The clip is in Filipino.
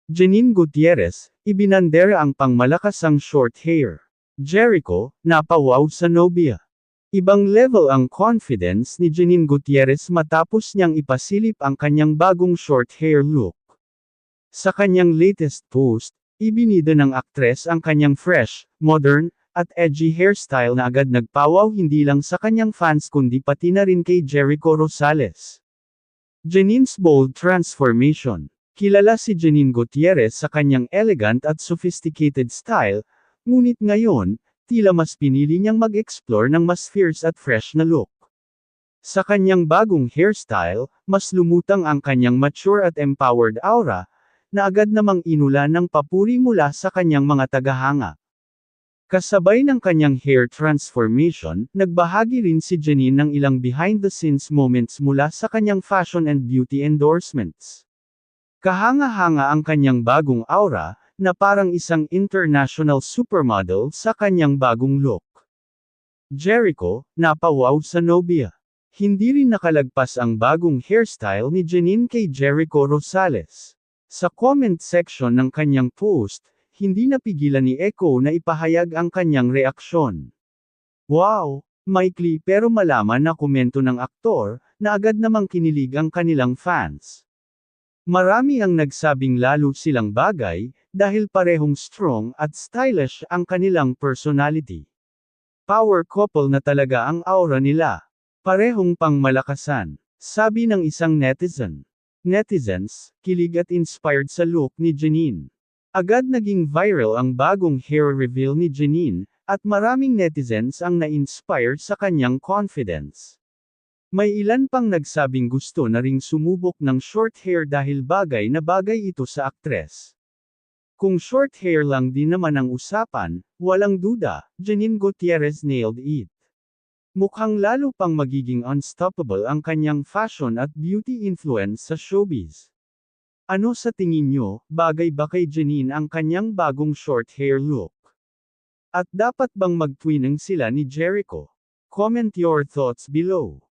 Janine Gutierrez, ibinandera ang pangmalakasang short hair. Jericho, napawaw sa nobya. Ibang level ang confidence ni Janine Gutierrez matapos niyang ipasilip ang kanyang bagong short hair look. Sa kanyang latest post, ibinida ng aktres ang kanyang fresh, modern, at edgy hairstyle na agad nagpawaw hindi lang sa kanyang fans kundi pati na rin kay Jericho Rosales. Janine's bold transformation. Kilala si Janine Gutierrez sa kanyang elegant at sophisticated style, ngunit ngayon, tila mas pinili niyang mag-explore ng mas fierce at fresh na look. Sa kanyang bagong hairstyle, mas lumutang ang kanyang mature at empowered aura, na agad namang inulan ng papuri mula sa kanyang mga tagahanga. Kasabay ng kanyang hair transformation, nagbahagi rin si Janine ng ilang behind-the-scenes moments mula sa kanyang fashion and beauty endorsements. Kahanga-hanga ang kanyang bagong aura, na parang isang international supermodel sa kanyang bagong look. Jericho, napawaw sa nobya. Hindi rin nakalagpas ang bagong hairstyle ni Janine kay Jericho Rosales. Sa comment section ng kanyang post, hindi napigilan ni Echo na ipahayag ang kanyang reaksyon. Wow! Maikli pero malaman na komento ng aktor, na agad namang kinilig ang kanilang fans. Marami ang nagsabing lalo silang bagay, dahil parehong strong at stylish ang kanilang personality. Power couple na talaga ang aura nila. Parehong pangmalakasan, sabi ng isang netizen. Netizens, kilig at inspired sa look ni Janine. Agad naging viral ang bagong hair reveal ni Janine, at maraming netizens ang na-inspire sa kanyang confidence. May ilan pang nagsabing gusto na ring sumubok ng short hair dahil bagay na bagay ito sa aktres. Kung short hair lang din naman ang usapan, walang duda, Janine Gutierrez nailed it. Mukhang lalo pang magiging unstoppable ang kanyang fashion at beauty influence sa showbiz. Ano sa tingin nyo, bagay ba kay Janine ang kanyang bagong short hair look? At dapat bang mag-twinning sila ni Jericho? Comment your thoughts below.